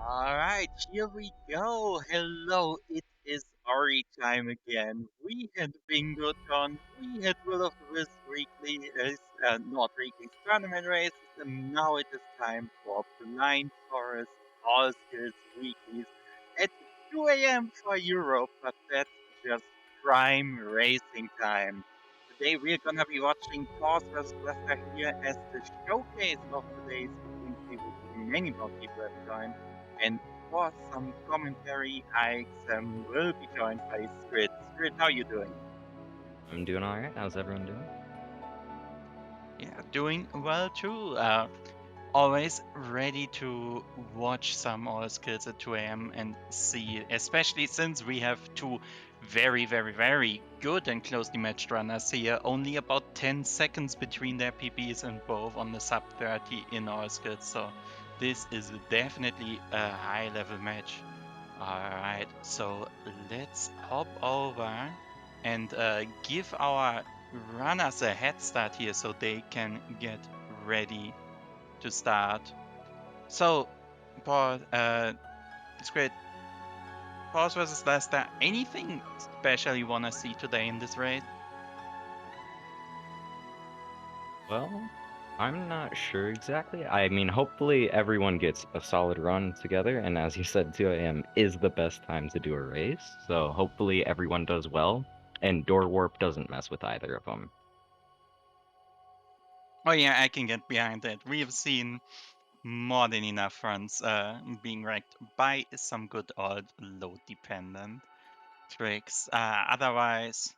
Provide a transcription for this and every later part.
Alright, here we go. Hello, it is Ari time again. We had Bingoton, we had Will of the Wisp Weekly, not Weekly's tournament races, and now it is time for Blind Forest All Skills Weeklies at 2 a.m. for Europe, but that's just prime racing time. Today we're gonna be watching Paws vs. Lusther here as the showcase of today's weekly, which many more people have joined. And for some commentary, I will be joined by Squid. Squid, how you doing? I'm doing all right. How's everyone doing? Yeah, doing well too. Always ready to watch some All Skills at 2 a.m. and see, especially since we have two very good and closely matched runners here. Only about 10 seconds between their PBs and both on the sub 30 in All Skills. So this is definitely a high level match. Alright, so let's hop over and give our runners a head start here so they can get ready to start. So, Paul, it's great. Pause versus Lester. Anything special you want to see today in this raid? Well, I'm not sure exactly. I mean, hopefully everyone gets a solid run together, and as you said, 2 a.m. is the best time to do a race, so hopefully everyone does well, and Door Warp doesn't mess with either of them. Oh yeah, I can get behind that. We have seen more than enough runs being wrecked by some good old load dependent tricks. Otherwise,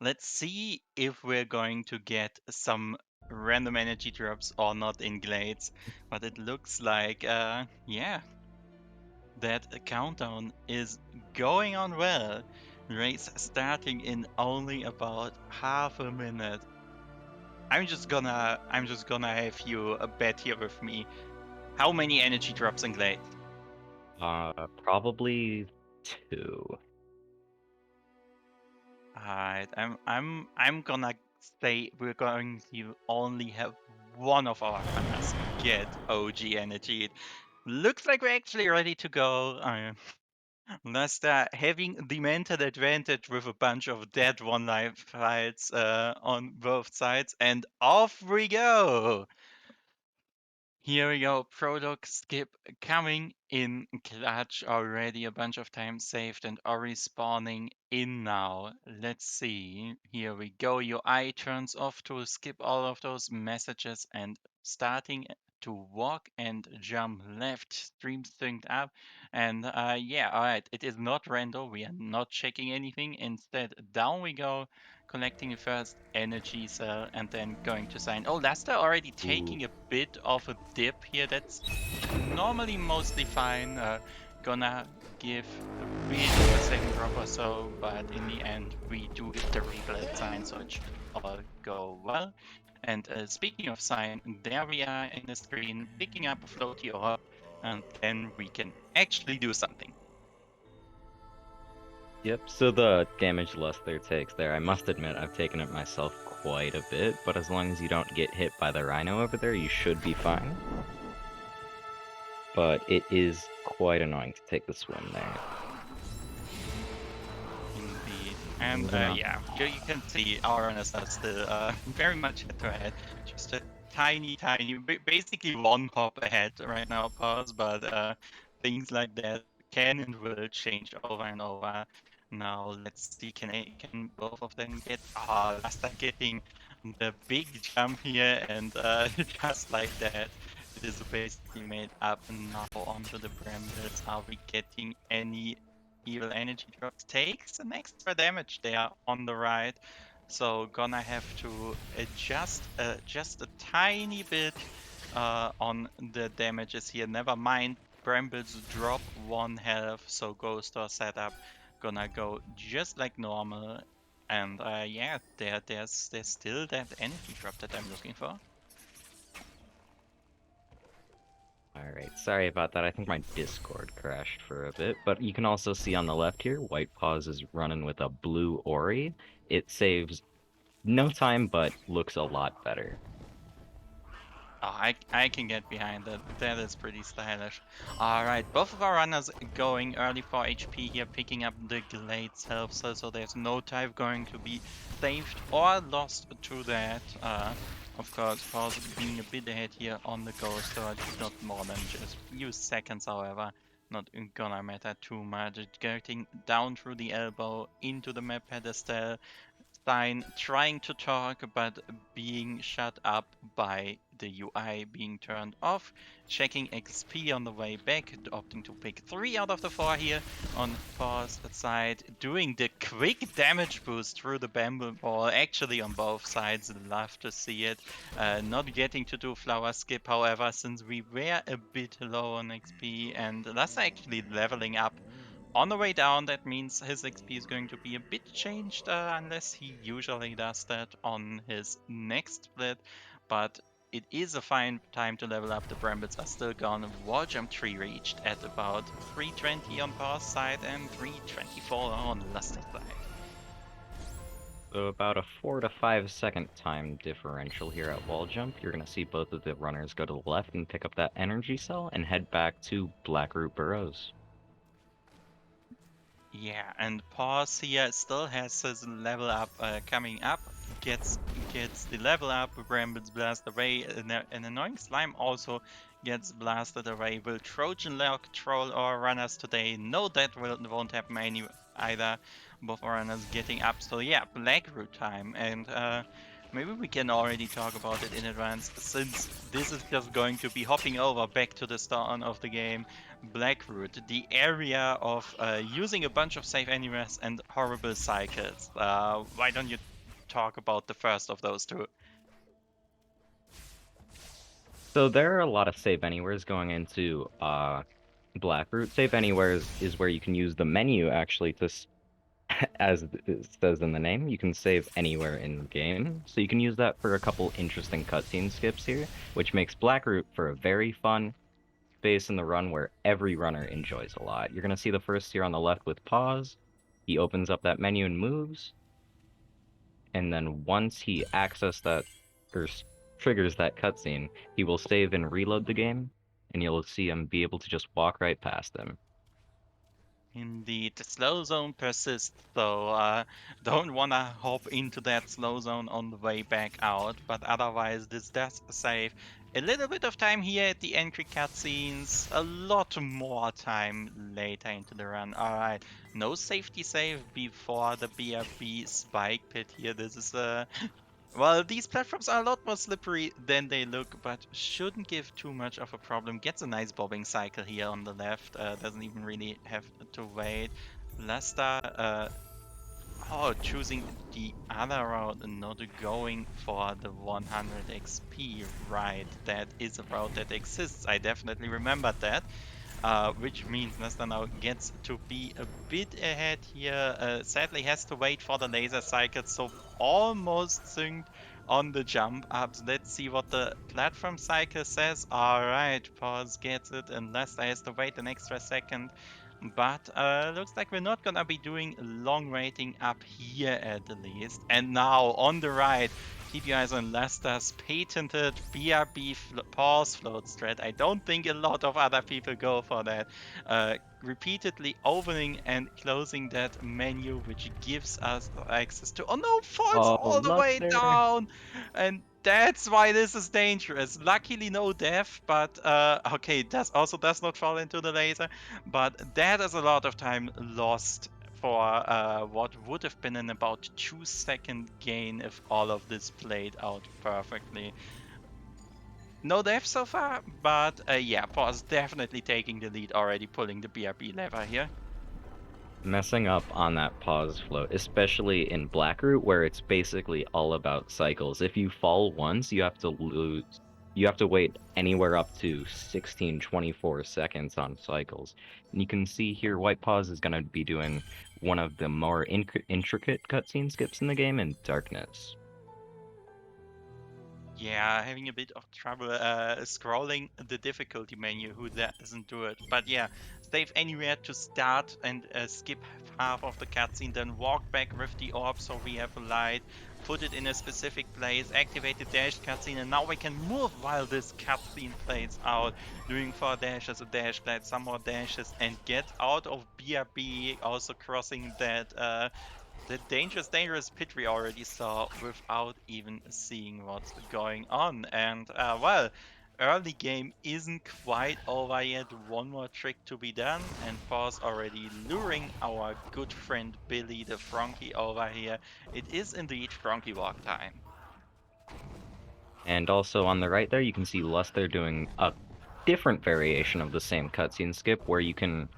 let's see if we're going to get some random energy drops or not in Glades. But it looks like, yeah, that countdown is going on well. Race starting in only about half a minute. I'm just gonna have you bet here with me. How many energy drops in Glade? Probably 2. Alright, I'm gonna say we're going to only have one of our runners get OG energy. It looks like we're actually ready to go. Lester having the mental advantage with a bunch of dead one life fights on both sides, and off we go. Here we go, Prologue skip coming in clutch already a bunch of times saved and already spawning in now. Let's see, here we go, your eye turns off to skip all of those messages and starting to walk and jump left, stream synced up. And yeah, alright, it is not random, we are not checking anything, instead down we go, collecting the first energy cell and then going to sign. Oh, Lester already Ooh. taking a bit of a dip here. That's normally mostly fine. Gonna give a bit of a second drop or so, but in the end, we do get the reglet sign, so it should all go well. And speaking of sign, there we are in the screen, picking up a floaty orb, and then we can actually do something. Yep, so the damage Lusther takes there, I must admit I've taken it myself quite a bit, but as long as you don't get hit by the Rhino over there, you should be fine. But it is quite annoying to take the swim there. Indeed. And Moving on. yeah, you can see our runners are still very much head to head. Just a tiny, basically one hop ahead right now, pause, but things like that can and will change over and over. Now let's see, can both of them get Lasta getting the big jump here, and just like that, it is basically made up now onto the brambles. Are we getting any evil energy drops? Takes some extra damage there on the right, so gonna have to adjust just a tiny bit on the damages here. Never mind, brambles drop 1 health, so ghost or setup gonna go just like normal. And yeah, there's still that energy drop that I'm looking for. Alright, sorry about that. I think my Discord crashed for a bit, but you can also see on the left here, WhitePaaws is running with a blue Ori. It saves no time, but looks a lot better. Oh, I can get behind that. That is pretty stylish. All right, both of our runners going early for HP here, picking up the Glade Self Cell, so there's no time going to be saved or lost to that. Of course, Pause being a bit ahead here on the Ghost Sword, not more than just a few seconds, however. Not gonna matter too much. It's getting down through the elbow into the map pedestal. Stein trying to talk but being shut up by the UI being turned off, checking XP on the way back, opting to pick 3 out of the 4 here on Paws side, doing the quick damage boost through the bamboo ball, actually on both sides, love to see it. Not getting to do flower skip, however, since we were a bit low on XP, and that's actually leveling up on the way down. That means his XP is going to be a bit changed, unless he usually does that on his next split. But it is a fine time to level up. The Brambits are still gone. Wall jump 3 reached at about 320 on Power's side and 324 on Luster's side. So about a 4 to 5 second time differential here at wall jump. You're going to see both of the runners go to the left and pick up that energy cell and head back to Blackroot Burrows. Yeah, and Pause here still has his level up coming up. Gets the level up. Brambles blast away. An annoying slime also gets blasted away. Will Trojan lock troll or runners today? No, that won't happen either. Both runners getting up. So yeah, Blackroot time. And maybe we can already talk about it in advance, since this is just going to be hopping over back to the start of the game. Blackroot, the area of using a bunch of safe anywheres and horrible cycles. Why don't you talk about the first of those two? So there are a lot of save anywheres going into Blackroot. Save anywheres is where you can use the menu actually to, as it says in the name, you can save anywhere in the game. So you can use that for a couple interesting cutscene skips here, which makes Blackroot for a very fun space in the run where every runner enjoys a lot. You're going to see the first here on the left with pause. He opens up that menu and moves. And then once he accesses that or triggers that cutscene, he will save and reload the game, and you'll see him be able to just walk right past him. Indeed, the slow zone persists, so don't wanna hop into that slow zone on the way back out, but otherwise this does save a little bit of time here at the entry cutscenes, a lot more time later into the run. Alright, no safety save before the BRB spike pit here. This is well, these platforms are a lot more slippery than they look, but shouldn't give too much of a problem. Gets a nice bobbing cycle here on the left. Doesn't even really have to wait. Lusther, choosing the other route and not going for the 100 XP. Right, that is a route that exists. I definitely remembered that. Which means Nesta now gets to be a bit ahead here. Sadly has to wait for the laser cycle, so almost synced on the jump ups. Let's see what the platform cycle says. Alright, Pause gets it, and Nesta has to wait an extra second. But looks like we're not gonna be doing long waiting up here at the least. And now on the right, keep your eyes on Lester's patented BRB pause float strat. I don't think a lot of other people go for that. Repeatedly opening and closing that menu, which gives us access to. Oh no, falls Oh, all the way Lusther! down! And that's why this is dangerous. Luckily, no death, but okay, that also does not fall into the laser. But that is a lot of time lost for what would have been an about 2 second gain if all of this played out perfectly. No death so far, but yeah, Pause definitely taking the lead already, pulling the BRB lever here. Messing up on that pause float, especially in Blackroot, where it's basically all about cycles. If you fall once, you have to lose. You have to wait anywhere up to 16, 24 seconds on cycles. And you can see here, WhitePaaws is going to be doing one of the more intricate cutscene skips in the game in Darkness. Yeah, having a bit of trouble scrolling the difficulty menu, who doesn't do it. But yeah, save anywhere to start and skip half of the cutscene, then walk back with the orb so we have a light. put it in a specific place, activate the dash cutscene, and now we can move while this cutscene plays out, doing 4 dashes, a dash glide, some more dashes, and get out of BRB, also crossing that the dangerous pit we already saw without even seeing what's going on. And well, early game isn't quite over yet. One more trick to be done, and Paws already luring our good friend Billy the Frankie over here. It is indeed Frankie walk time. And also on the right there, you can see Lusther doing a different variation of the same cutscene skip, where you can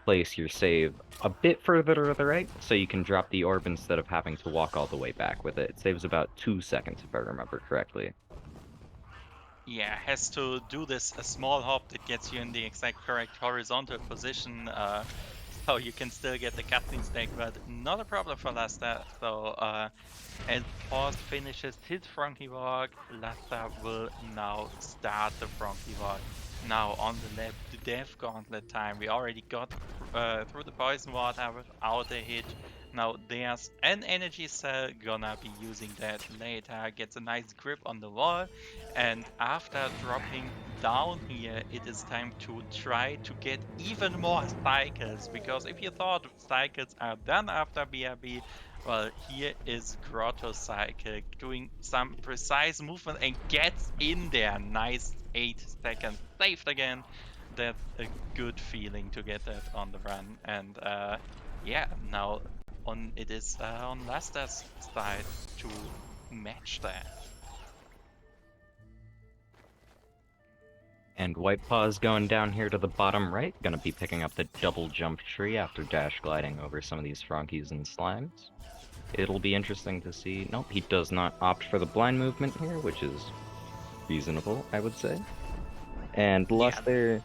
place your save a bit further to the right, so you can drop the orb instead of having to walk all the way back with it. It saves about 2 seconds, if I remember correctly. Yeah, has to do this a small hop that gets you in the exact correct horizontal position, so you can still get the cutscene stack, but not a problem for Lusther. So as Paws finishes his Frankie walk, Lusther will now start the Frankie walk. Now on the left, the Death Gauntlet time. We already got through the Poison Water without a hit. Now there's an energy cell, gonna be using that later. Gets a nice grip on the wall, and after dropping down here, it is time to try to get even more cycles, because if you thought cycles are done after BRB, well, here is Grotto Cycle doing some precise movement and gets in there. Nice 8 seconds saved again. That's a good feeling to get that on the run. And yeah, now on it is on Lusther's side to match that. And WhitePaaws going down here to the bottom right, gonna be picking up the double jump tree after dash gliding over some of these Frankies and Slimes. It'll be interesting to see. Nope, he does not opt for the blind movement here, which is reasonable, I would say. And Yeah, Lusther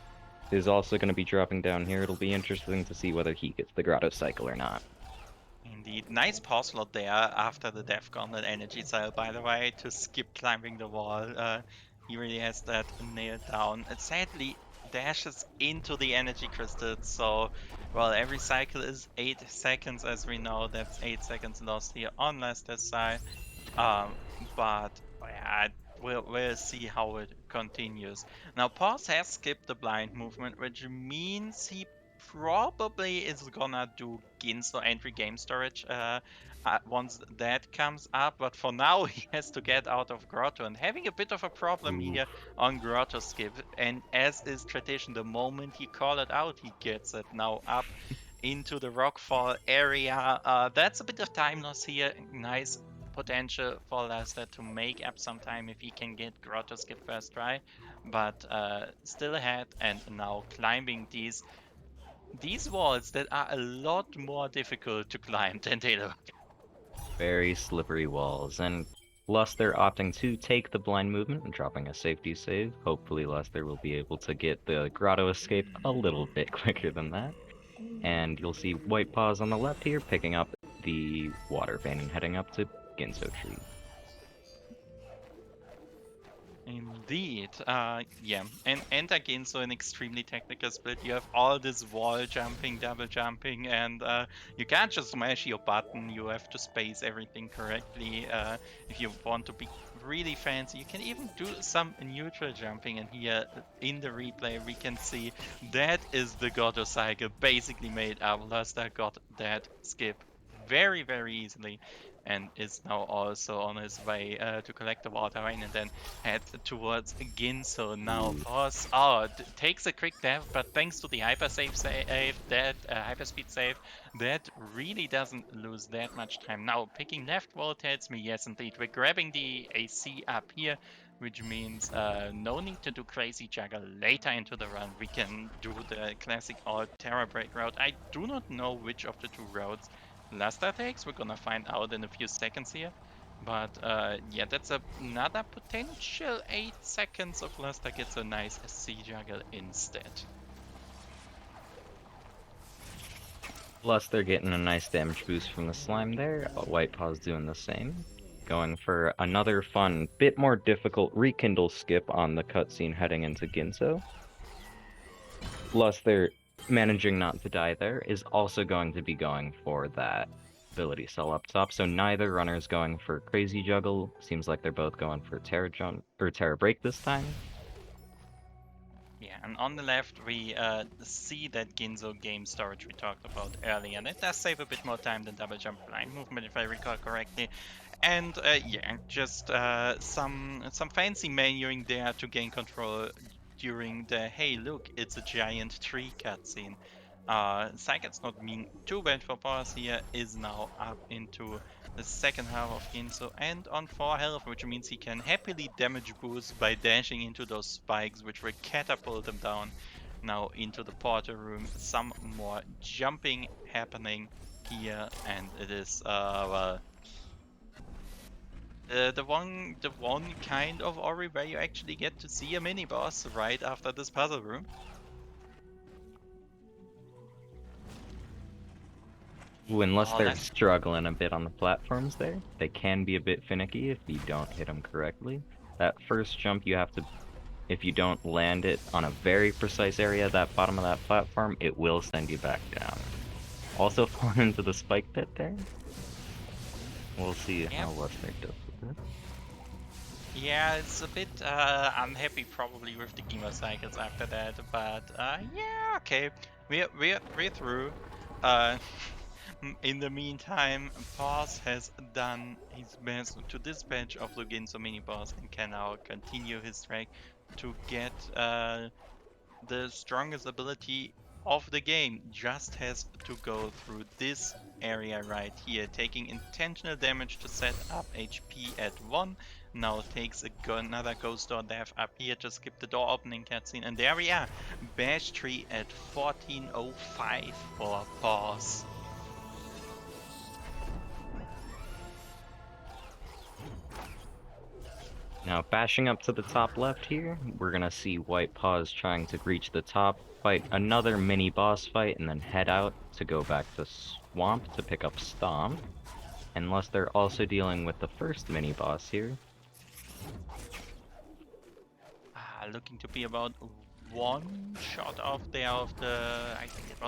is also going to be dropping down here. It'll be interesting to see whether he gets the Grotto Cycle or not. indeed. Nice pause slot there after the Death Gauntlet energy cell, by the way, to skip climbing the wall. He really has that nailed down. It sadly dashes into the energy crystals, so, well, every cycle is 8 seconds, as we know. That's 8 seconds lost here on Lester's side. Um, but yeah, we'll see how it continues. Now, Pause has skipped the blind movement, which means he probably is gonna do Ginso entry game storage once that comes up. But for now, he has to get out of Grotto and having a bit of a problem Ooh. here on Grotto skip. And as is tradition, the moment he call it out, he gets it now up into the rockfall area. That's a bit of time loss here. Nice potential for Lusther to make up some time if he can get Grotto skip first try, but still ahead and now climbing these walls that are a lot more difficult to climb than they look. Very slippery walls. And Lusther opting to take the blind movement and dropping a safety save. Hopefully Lusther will be able to get the Grotto escape a little bit quicker than that. And you'll see WhitePaaws on the left here picking up the water vein and heading up to Ginso Tree. Indeed, yeah, and again, so an extremely technical split. You have all this wall jumping, double jumping, and you can't just smash your button. You have to space everything correctly. If you want to be really fancy, you can even do some neutral jumping. And here in the replay, we can see that is the Godo cycle basically made up. Lusther got that skip very easily, and is now also on his way to collect the water vein and then head towards Ginso. Now Ooh. pause. Takes a quick death, but thanks to the hypersave save, that hyperspeed save, that really doesn't lose that much time. Now picking left wall tells me yes, indeed, we're grabbing the AC up here, which means no need to do crazy juggle later into the run. We can do the classic all Terra Break route. I do not know which of the two routes Lusther takes. We're gonna find out in a few seconds here. But yeah, that's another potential 8 seconds of Lusther gets a nice C juggle instead. Plus, they're getting a nice damage boost from the slime there. WhitePaaws doing the same. Going for another fun, bit more difficult rekindle skip on the cutscene heading into Ginso. Plus, they're managing not to die there, is also going to be going for that ability cell up top, so neither runner is going for Crazy Juggle. Seems like they're both going for Terra Jump or Terra Break this time. Yeah, and on the left we see that Ginzo game storage we talked about earlier, and it does save a bit more time than double jump blind movement if I recall correctly. And yeah, just some fancy manuing there to gain control during the hey look, it's a giant tree cutscene. Psychic's not being too bad for Paws here, is now up into the second half of Ginso and on 4 health, which means he can happily damage boost by dashing into those spikes, which will catapult him down now into the portal room. Some more jumping happening here, and it is well, the one kind of Ori where you actually get to see a mini boss right after this puzzle room. Unless Oh, they're that's struggling a bit on the platforms there, they can be a bit finicky if you don't hit them correctly. That first jump you have to, if you don't land it on a very precise area, that bottom of that platform, it will send you back down. Also falling into the spike pit there. We'll see yeah. how Lusther does with it. Yeah, it's a bit unhappy probably with the Gima cycles after that, but yeah, okay, we're through. Uh, in the meantime, Paz has done his best to dispatch of the Ginso mini boss and can now continue his track to get the strongest ability of the game. Just has to go through this area right here, taking intentional damage to set up HP at 1. Now takes another ghost door death up here to skip the door opening cutscene, and there we are, bash tree at 1405 for Pause. Now, bashing up to the top left here, we're gonna see WhitePaaws trying to reach the top, fight another mini boss fight, and then head out to go back to Swamp to pick up Stomp. Unless they're also dealing with the first mini boss here. Looking to be about one shot off there of the, I think it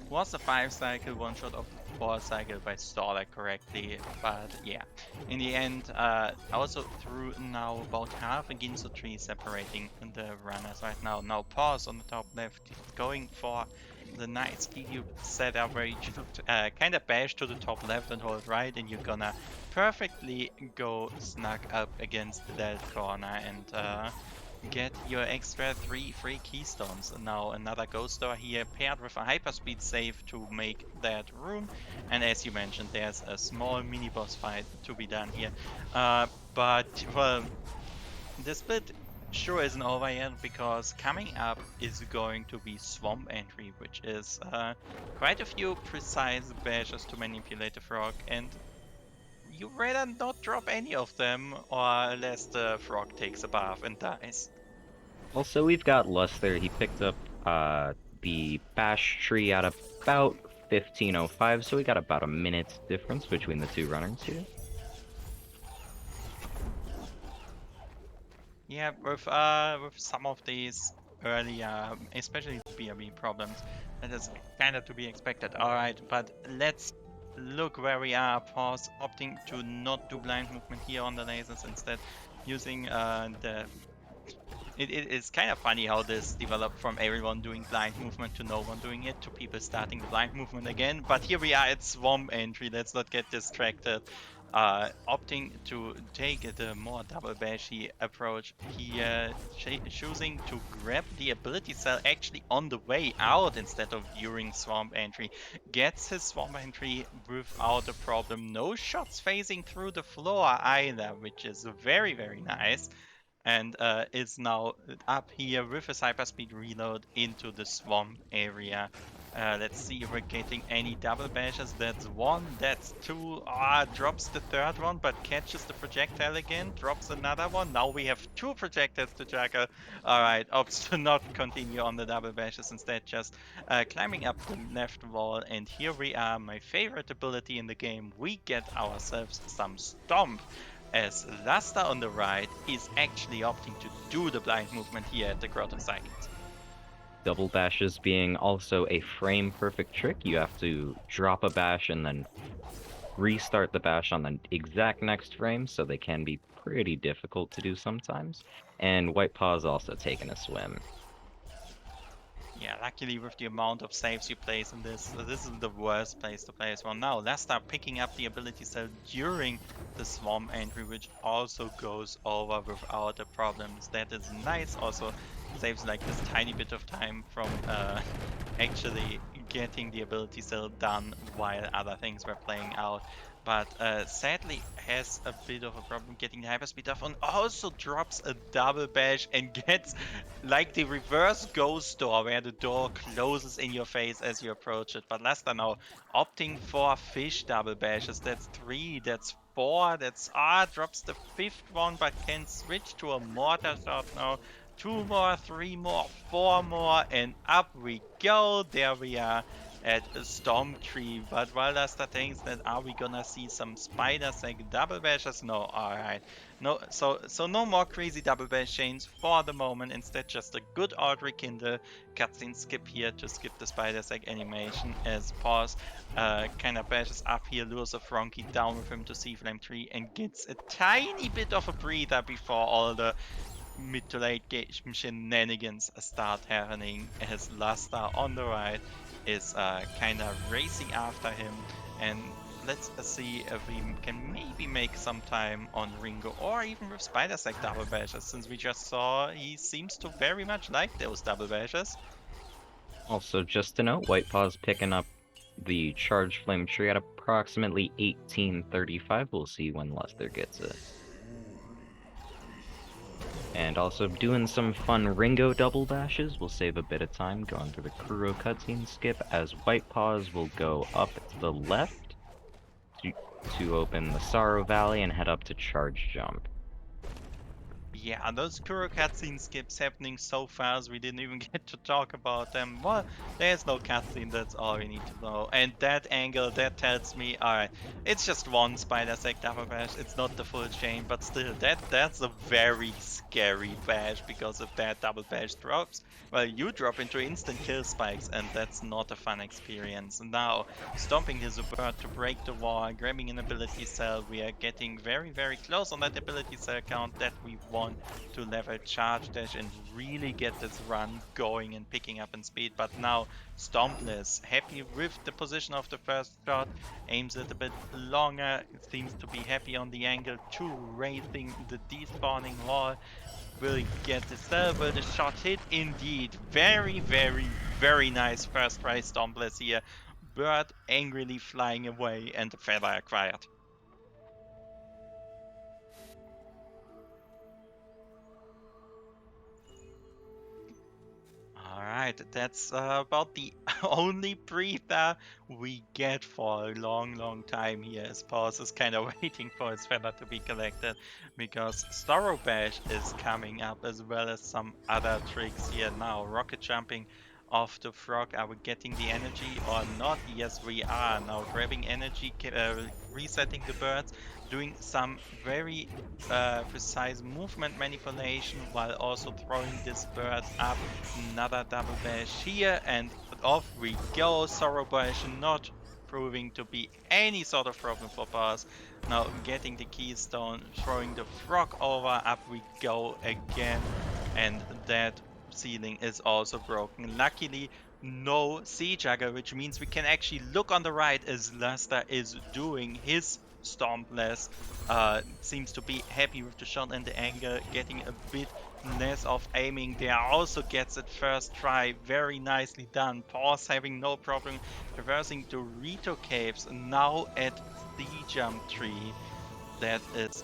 was a 5 cycle, one shot of the 4 cycle if I saw that correctly. But yeah, in the end, also through now about half a Ginso tree separating the runners right now. Now Pause on the top left, going for the nice cube setup where you should kind of bash to the top left and hold right, and you're gonna perfectly go snug up against that corner and get your extra 3 free keystones. Now another ghost door here paired with a hyperspeed save to make that room. And as you mentioned, there's a small mini boss fight to be done here. But well, the split sure isn't over yet, because coming up is going to be Swamp Entry, which is quite a few precise bashes to manipulate the frog, and you rather not drop any of them, or unless the frog takes a bath and dies. Also, we've got Lusther. He picked up the bash tree at about 15:05, so we got about a minute difference between the two runners here. Yeah, with some of these early, especially BRB problems, that is kind of to be expected. All right, but let's look where we are. Pause, opting to not do blind movement here on the lasers, instead using the. It's kind of funny how this developed from everyone doing blind movement to no one doing it to people starting the blind movement again. But here we are at Swamp Entry. Let's not get distracted. Opting to take the more double bashy approach here, choosing to grab the ability cell actually on the way out instead of during Swamp Entry. Gets his Swamp Entry without a problem. No shots phasing through the floor either, which is very, very nice. And is now up here with a hyperspeed reload into the swamp area. Let's see if we're getting any double bashes. That's 1, that's 2. Drops the third one, but catches the projectile again. Drops another one. Now we have 2 projectiles to juggle. Alright, opts to not continue on the double bashes, instead just climbing up the left wall. And here we are, my favorite ability in the game. We get ourselves some Stomp, as Lusther on the right is actually opting to do the blind movement here at the Grotto Cycles. double bashes being also a frame perfect trick. You have to drop a bash and then restart the bash on the exact next frame, so they can be pretty difficult to do sometimes. And WhitePaaws also taking a swim. Yeah, luckily with the amount of saves you place in this, this is the worst place to play as well. Now, Lusther picking up the ability cell during the swarm entry, which also goes over without the problems. That is nice. Also saves like this tiny bit of time from actually getting the ability cell done while other things were playing out. But sadly has a bit of a problem getting the hyperspeed off, and also drops a double bash and gets like the reverse ghost door where the door closes in your face as you approach it. But Lester now opting for fish double bashes. That's 3, that's 4, that's drops the 5th one, but can switch to a mortar shot now. 2 more, 3 more, 4 more, and up we go. There we are at a storm tree. But while Lester thinks that are we gonna see some spiders like double bashes? No, alright. No, so no more crazy double bash chains for the moment. Instead, just a good old rekindle cutscene skip here to skip the spider egg animation as Paws kind of bashes up here, lures a Fronky down with him to see Flame Tree and gets a tiny bit of a breather before all the mid to late game shenanigans start happening as Lasta on the right is kind of racing after him. And let's see if we can maybe make some time on Ringo or even with Spider's like double bashes, since we just saw he seems to very much like those double bashes. Also, just to note, WhitePaaws picking up the charged flame tree at approximately 1835. We'll see when Lusther gets it. And also doing some fun Ringo double bashes. We'll save a bit of time going through the Kuro cutscene skip as WhitePaaws will go up to the left to open the Sorrow Valley and head up to Charge Jump. Yeah, those Kuro cutscene skips happening so fast we didn't even get to talk about them. Well, there's no cutscene, that's all we need to know. And that angle, that tells me, alright, it's just one spider sec double bash, it's not the full chain, but still, that's a very scary bash, because if that double bash drops, well, you drop into instant kill spikes, and that's not a fun experience. Now, stomping his bird to break the wall, grabbing an ability cell, we are getting very, very close on that ability cell count that we want to level charge dash and really get this run going and picking up in speed. But now Stompless, happy with the position of the first shot, aims it a bit longer, seems to be happy on the angle to raising the despawning wall. Will he get the cell? Will the shot hit? Indeed. Very, very, very nice first try Stompless here. Bird angrily flying away and the feather acquired. Alright, that's about the only breather we get for a long, long time here, as Paws is kind of waiting for his feather to be collected, because Sorrow Bash is coming up, as well as some other tricks here now. Rocket jumping off the frog, are we getting the energy or not? Yes, we are. Now grabbing energy, resetting the birds, doing some very precise movement manipulation while also throwing this bird up. Another double bash here, and off we go. Sorrow bash not proving to be any sort of problem for Paws. Now getting the keystone, throwing the frog over, up we go again, and that ceiling is also broken. Luckily, no sea jugger, which means we can actually look on the right as Lusther is doing his Stompless. Seems to be happy with the shot and the angle, getting a bit less of aiming there. Also gets it first try, very nicely done. Paws having no problem reversing to Rito Caves, now at the jump tree. That is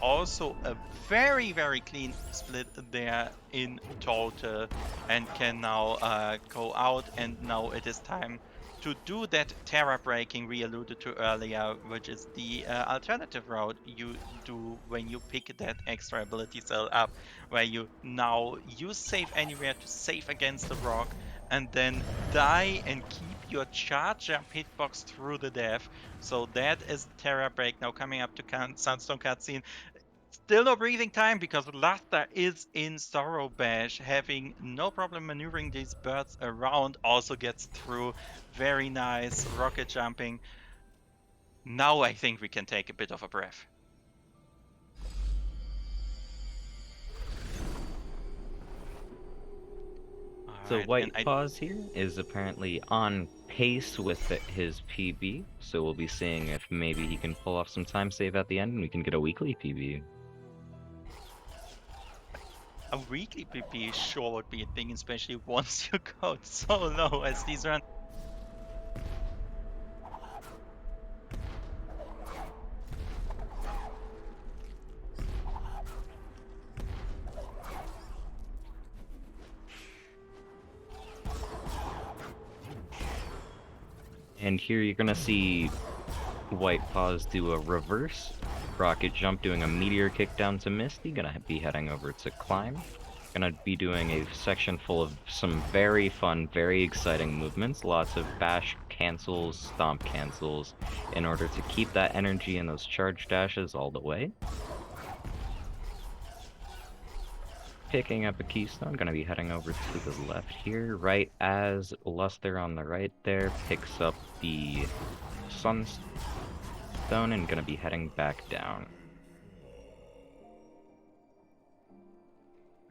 also a very, very clean split there in total, and can now go out. And now it is time to do that terra breaking we alluded to earlier, which is the alternative route you do when you pick that extra ability cell up, where you now use save anywhere to save against the rock, and then die and keep your charge jump hitbox through the death. So that is the terra break now coming up to Sunstone cutscene. still no breathing time because Lusther is in Sorrow Bash, having no problem maneuvering these birds around, also gets through. Very nice rocket jumping. Now I think we can take a bit of a breath. So Alright, and WhitePaaws here is apparently on pace with his PB, so we'll be seeing if maybe he can pull off some time save at the end and we can get a weekly PB. a weekly PP sure would be a thing, especially once you go so low as these runs. And here you're gonna see WhitePaaws do a reverse rocket jump, doing a meteor kick down to Misty. Gonna be heading over to Climb. Gonna be doing a section full of some very fun, very exciting movements. Lots of bash cancels, stomp cancels, in order to keep that energy and those charge dashes all the way. Picking up a keystone, gonna be heading over to the left here, right as Lusther on the right there picks up the sunstone and gonna be heading back down.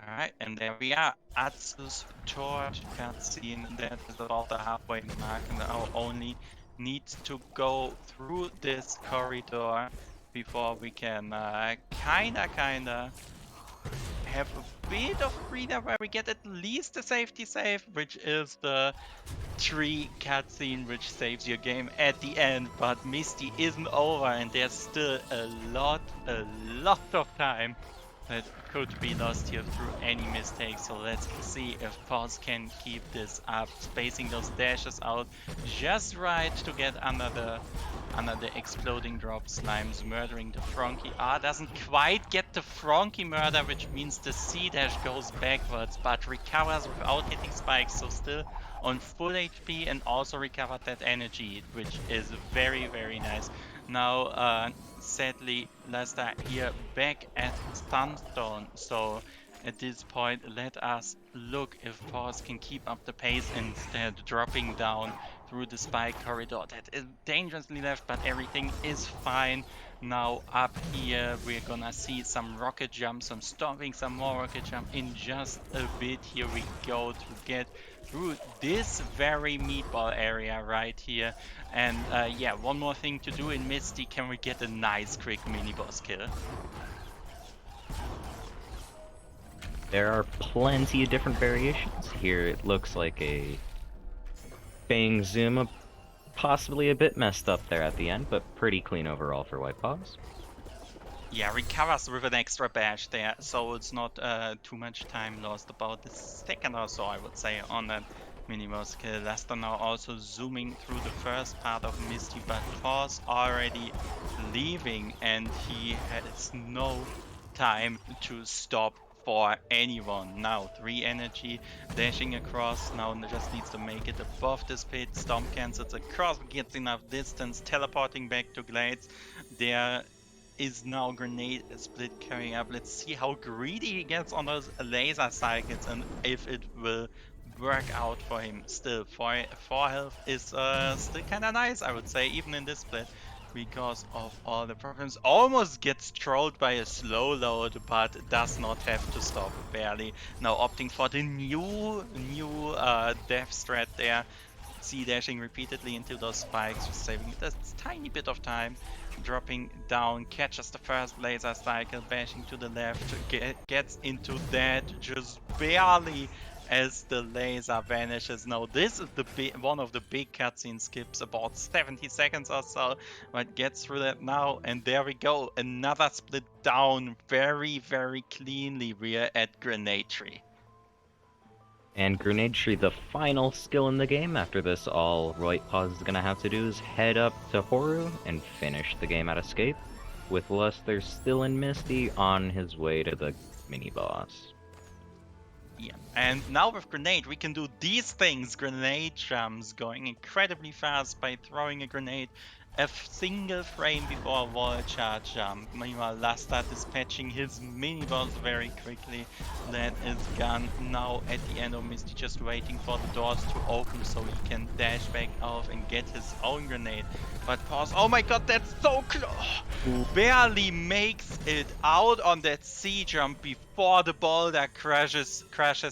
Alright, and there we are. Atsu's torch cutscene. That is about the halfway mark, and now only needs to go through this corridor before we can kinda have a bit of freedom where we get at least a safety save, which is the tree cutscene which saves your game at the end. But Misty isn't over, and there's still a lot of time that could be lost here through any mistakes. So let's see if Paws can keep this up, spacing those dashes out just right to get under the exploding drop. Slimes murdering the Frankie. Doesn't quite get the Frankie murder, which means the C dash goes backwards, but recovers without hitting spikes, so still on full HP and also recovered that energy, which is very, very nice. Now, sadly, Lusther here back at Sunstone, so at this point, let us look if Paws can keep up the pace instead, dropping down through the spike corridor. That is dangerously left, but everything is fine. Now up here, we're gonna see some rocket jump, some stomping, some more rocket jump in just a bit. Here we go to get through this very meatball area right here. And yeah, one more thing to do in Misty. Can we get a nice quick mini boss kill? There are plenty of different variations. Here it looks like a Bang Zuma, possibly a bit messed up there at the end, but pretty clean overall for WhitePaaws. Yeah, recovers with an extra bash there, so it's not too much time lost. About the second or so, I would say, on that mini-boss kill. Lusther now also zooming through the first part of Misty, but Paws already leaving, and he has no time to stop for anyone. Now 3 energy dashing across, now just needs to make it above this pit. Stomp cancels across, gets enough distance, teleporting back to Glades. There is now grenade split carrying up. Let's see how greedy he gets on those laser cycles and if it will work out for him. Still, 4 health is still kind of nice, I would say, even in this split, because of all the problems. Almost gets trolled by a slow load, but does not have to stop, barely. Now opting for the new death strat there. C-dashing repeatedly into those spikes, just saving a tiny bit of time. Dropping down, catches the first laser cycle, bashing to the left, gets into that just barely as the laser vanishes. Now this is one of the big cutscene skips, about 70 seconds or so, but gets through that now, and there we go, another split down very, very cleanly. We're at Grenade Tree. And Grenade Tree, the final skill in the game. After this, all WhitePaaws is gonna have to do is head up to Horu and finish the game at Escape, with Lusther still in Misty on his way to the mini-boss. Yeah, and now with Grenade, we can do these things. Grenade jumps, going incredibly fast by throwing a grenade a single frame before a wall charge jump. Meanwhile, Lusther dispatching his mini boss very quickly. That is gone now at the end of Misty, just waiting for the doors to open so he can dash back off and get his own grenade. But pause. Oh my god, that's so close! Barely makes it out on that C jump before the boulder crashes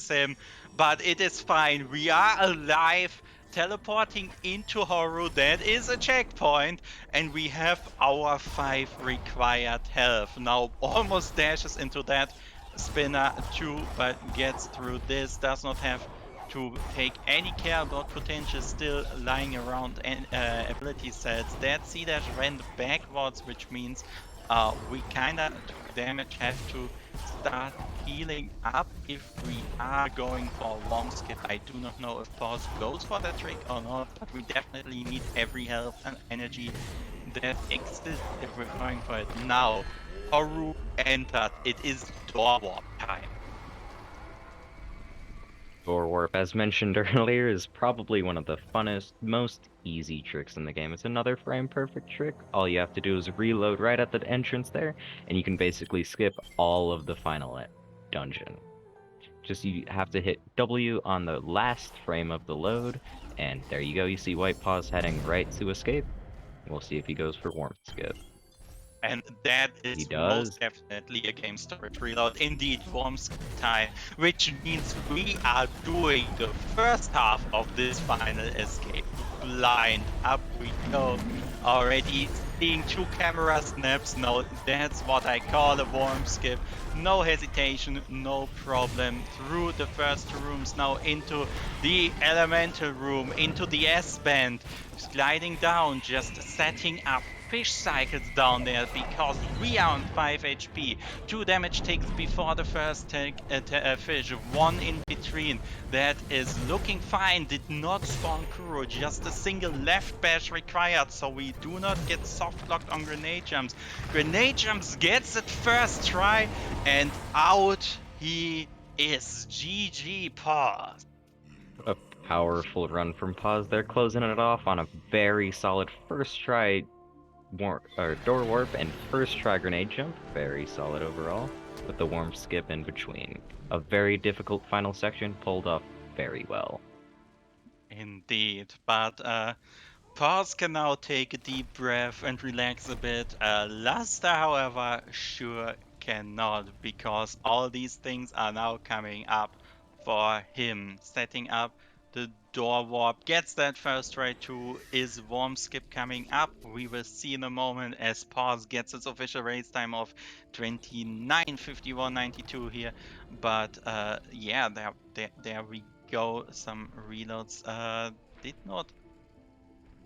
him. But it is fine. We are alive. Teleporting into Horu, that is a checkpoint, and we have our 5 required health. Now almost dashes into that spinner too, but gets through this, does not have to take any care about potential still lying around and ability sets. That C dash went backwards, which means we kinda took damage, have to start healing up if we are going for a warm skip. I do not know if Pause goes for that trick or not, but we definitely need every health and energy that exists if we're going for it. Now, Haru entered. It is door warp time. Door Warp, as mentioned earlier, is probably one of the funnest, most easy tricks in the game. It's another frame perfect trick. All you have to do is reload right at the entrance there, and you can basically skip all of the final dungeon. Just you have to hit W on the last frame of the load, and there you go. You see WhitePaaws heading right to escape. We'll see if he goes for warmth skip. And that He is does. most definitely a game storage reload. Indeed, warm time, which means we are doing the first half of this final escape. Blind, up we go. Already seeing 2 camera snaps. Now that's what I call a warm skip. No hesitation, no problem. Through the first 2 rooms, now into the elemental room, into the S-band, gliding down, just setting up fish cycles down there because we are on 5 HP. 2 damage ticks before the first fish, 1 in between. That is looking fine. Did not spawn Kuro, just a single left bash required, so we do not get soft locked on grenade jumps. Grenade jumps gets it first try, and out he is. GG Pause. A powerful run from Pause there, closing it off on a very solid first try door warp and first try grenade jump. Very solid overall, with the warm skip in between. A very difficult final section pulled off very well. Indeed, but Pause can now take a deep breath and relax a bit. Lusther, however, sure cannot, because all these things are now coming up for him. Setting up the door warp, gets that first try too. Is warm skip coming up? We will see in a moment as Pause gets its official race time of 29:51.92 here. But yeah, there we go. Some reloads. Did not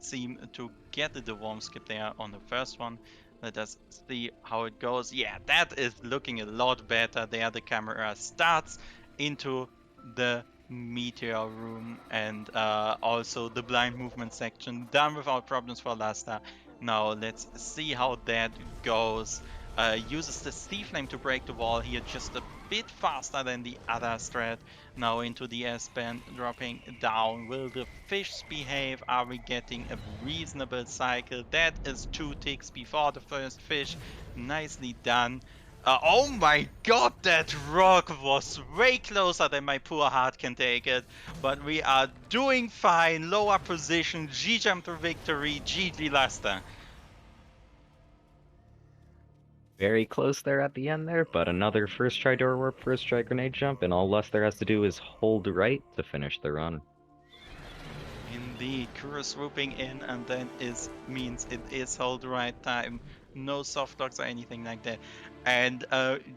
seem to get the warm skip there on the first one. Let us see how it goes. Yeah, that is looking a lot better there. The camera starts into the meteor room, and also the blind movement section done without problems for Lasta. Now let's see how that goes. Uses the Sea Flame to break the wall here just a bit faster than the other strat. Now into the S-band, dropping down. Will the fish behave? Are we getting a reasonable cycle? That is 2 ticks before the first fish. Nicely done. Oh my god, that rock was way closer than my poor heart can take it. But we are doing fine. Lower position. G-jump to victory. GG Lusther. Very close there at the end there, but another first try door warp, first try grenade jump, and all Lusther has to do is hold right to finish the run. Indeed, Kuro swooping in, and then means it is hold right time. No soft locks or anything like that. And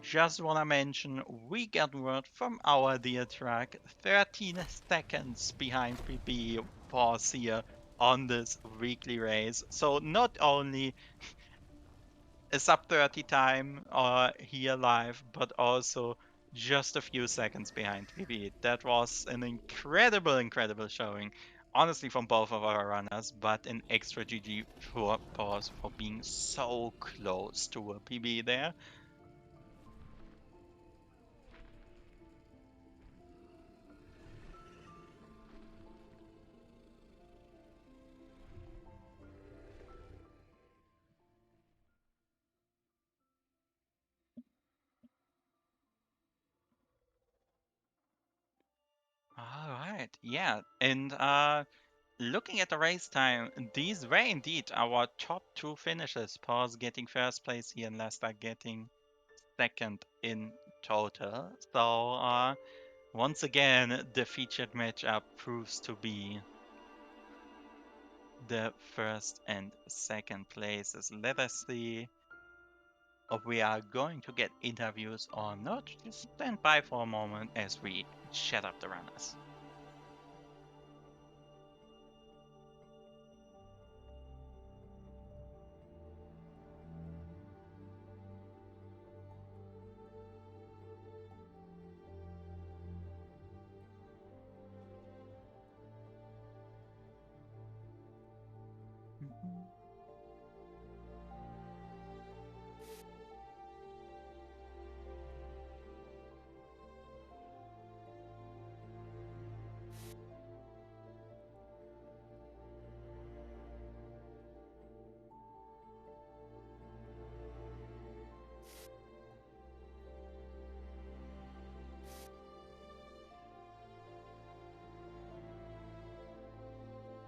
just wanna mention, we got word from our dear track, 13 seconds behind PB pause here on this weekly race. So not only a sub 30 time here live, but also just a few seconds behind PB. That was an incredible showing, honestly, from both of our runners, but an extra GG for Pause for being so close to a PB there. Yeah, and looking at the race time, these were indeed our top two finishes. Paws getting first place here and Lusther getting second in total. So once again, the featured matchup proves to be the first and second places. Let us see if we are going to get interviews or not. Just stand by for a moment as we chat up the runners.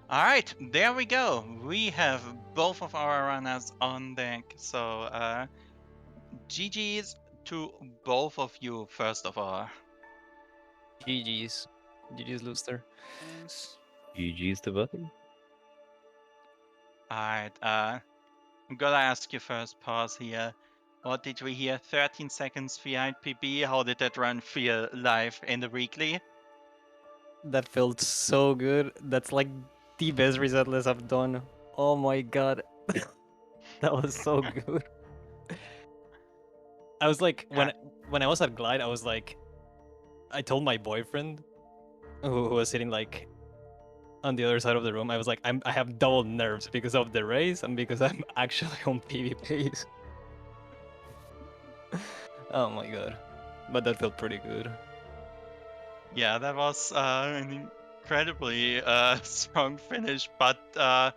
All right, there we go. We have both of our runners on deck. So GG's to both of you, first of all. GG's. GG's Lusther. Thanks. GG's to both of you. All right, I'm gonna ask you first, pause here. What did we hear? 13 seconds behind PB. How did that run feel live in the weekly? That felt so good. That's like the best resetless I've done. Oh my god. That was so good. I was like, when I was at Glide, I was like, I told my boyfriend, who was sitting like on the other side of the room, I was like, I have double nerves because of the race and because I'm actually on PvPs. Oh my god. But that felt pretty good. Yeah, that was an incredibly strong finish. But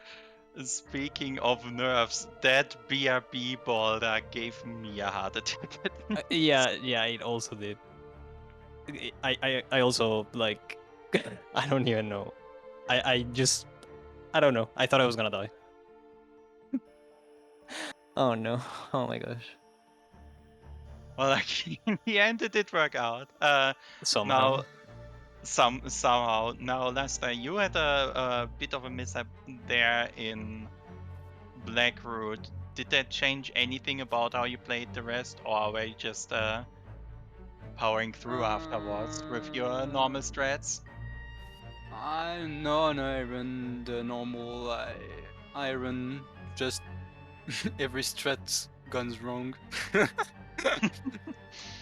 speaking of nerves, that BRB boulder gave me a heart attack. Yeah, it also did. I also like I don't even know. I just I don't know. I thought I was gonna die. Oh no. Oh my gosh. Well, like in the end, it did work out. Somehow. Now somehow now Lester, you had a bit of a mishap there in Blackroot. Did that change anything about how you played the rest, or were you just powering through afterwards with your normal strats? I no, I run the normal. I run just every strat guns wrong.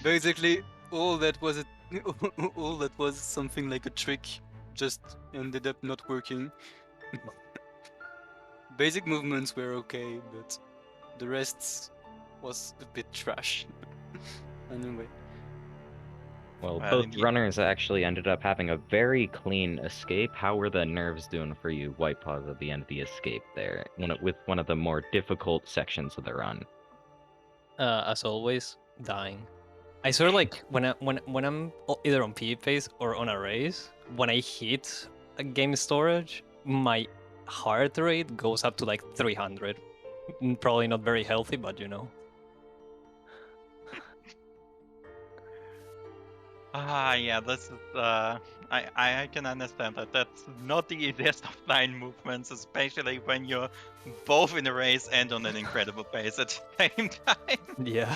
Basically, all that was all that was something like a trick just ended up not working. Basic movements were okay, but the rest was a bit trash. Anyway. Well, Well, both indeed. runners actually ended up having a very clean escape. How were the nerves doing for you, WhitePaaws, at the end of the escape there, with one of the more difficult sections of the run? As always, dying. I sort of like when I'm either on PvP phase or on a race, when I hit a game storage, my heart rate goes up to like 300. Probably not very healthy, but you know. Yeah, this is I can understand that. That's not the easiest of line movements, especially when you're both in a race and on an incredible pace at the same time. Yeah.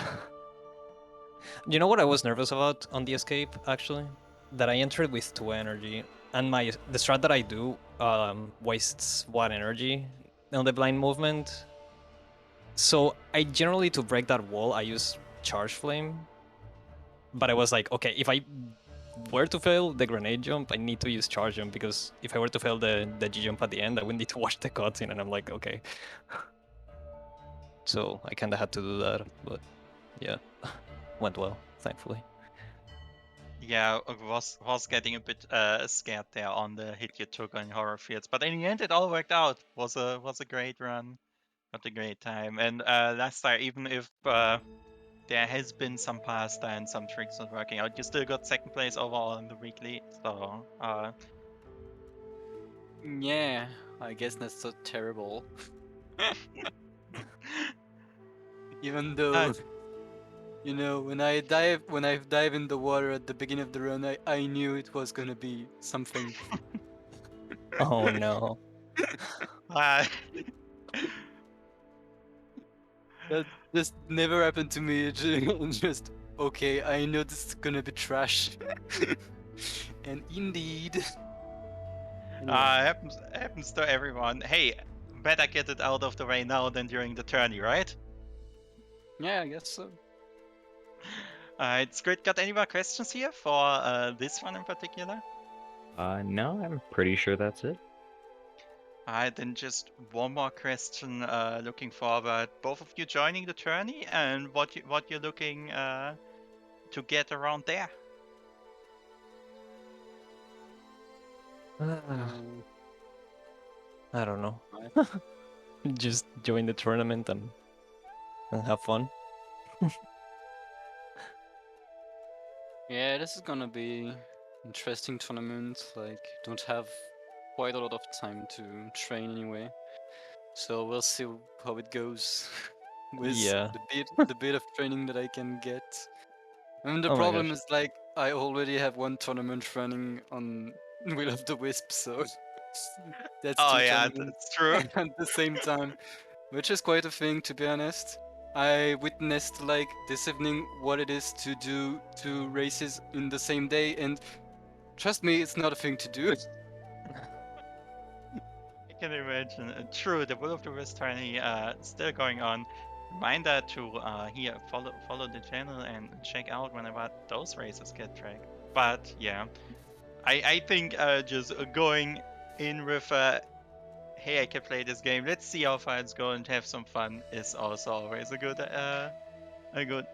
You know what I was nervous about on the escape, actually? That I entered with 2 energy, and the strat that I do wastes 1 energy on the blind movement. So I generally, to break that wall, I use Charge Flame. But I was like, okay, if I were to fail the grenade jump, I need to use Charge Jump, because if I were to fail the G jump at the end, I would need to watch the cutscene, and I'm like, okay. So I kinda had to do that, but yeah, went well, thankfully. Yeah, I was getting a bit scared there on the hit you took on Horror Fields, but in the end it all worked out. Was a great run, got a great time, and last time, even if there has been some pasta and some tricks not working out, you still got second place overall in the weekly. So Yeah, I guess that's so terrible. Even though, you know, when I dive in the water at the beginning of the run, I knew it was gonna be something. Oh no. Uh, That just never happened to me. Just okay, I know this is gonna be trash. And indeed. Anyway, happens to everyone. Hey, better get it out of the way now than during the tourney, right? yeah, I guess so. It's great. Got any more questions here for this one in particular? No, I'm pretty sure that's it. Then just one more question. Looking forward, both of you joining the tourney, and what you're looking to get around there. I don't know. Right. Just join the tournament and have fun. Yeah, this is gonna be interesting tournament. Like, don't have quite a lot of time to train anyway. So we'll see how it goes with Yeah. the bit of training that I can get. And the Oh my problem gosh. is like I already have one tournament running on Will of the Wisp, so that's Oh two yeah, tournaments that's true. at the same time, which is quite a thing to be honest. I witnessed like this evening what it is to do two races in the same day, and trust me, it's not a thing to do. I can imagine. True, the Will of the Wisp tourney still going on. Reminder to here follow the channel and check out whenever those races get tracked. But yeah, I think just going in with hey, I can play this game. Let's see how far it's going. To have some fun is also always a good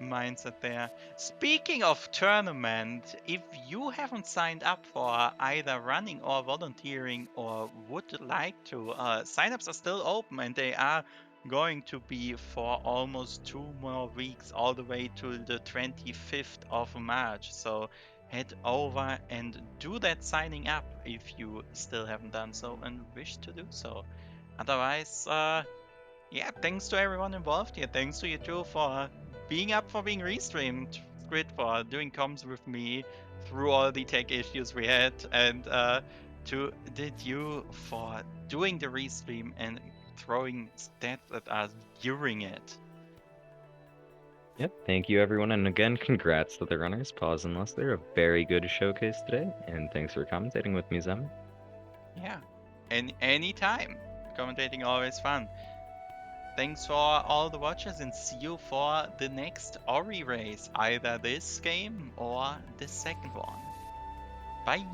mindset there. Speaking of tournament, if you haven't signed up for either running or volunteering or would like to, signups are still open and they are going to be for almost 2 more weeks, all the way to the 25th of March. So head over and do that signing up if you still haven't done so and wish to do so. Otherwise, yeah, thanks to everyone involved here. Thanks to you two for being up for being restreamed. Squid for doing comms with me through all the tech issues we had, and to did you for doing the restream and throwing stats at us during it. Yep, thank you everyone, and again, congrats to the runners, Paws and Lusther. A very good showcase today, and thanks for commentating with me, Zem. Yeah, and anytime. Commentating always fun. Thanks for all the watchers and see you for the next Ori race, either this game or the second one. Bye!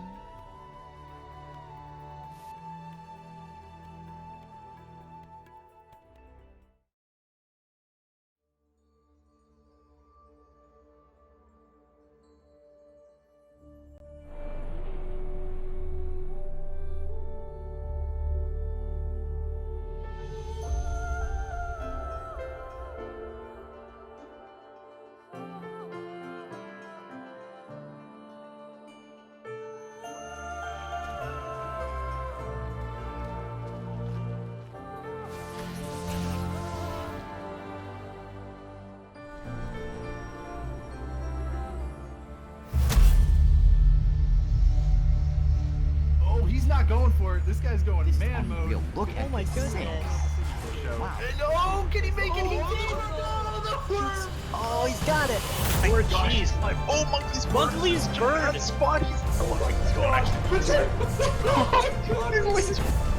Oh, he's not going for it. This guy's going man mode. Yo, look at my this goodness. thing. Wow. Oh, can he make it? He did. Oh, he's got it. Or cheese. Oh, monkey's Monkey's bird. Spotty. Oh my gosh. Richard. Oh my god.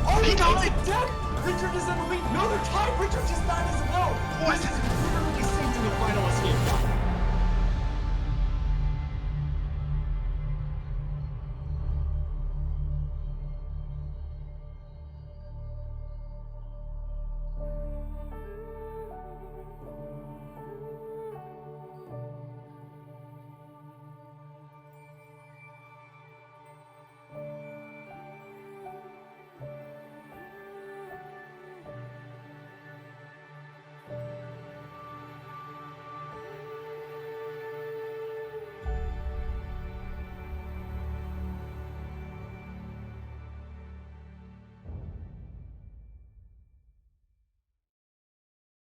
Oh, he got it. Dead. Richard is in the lead. No, they're tied. Richard just died as well. This is literally synced in the final escape.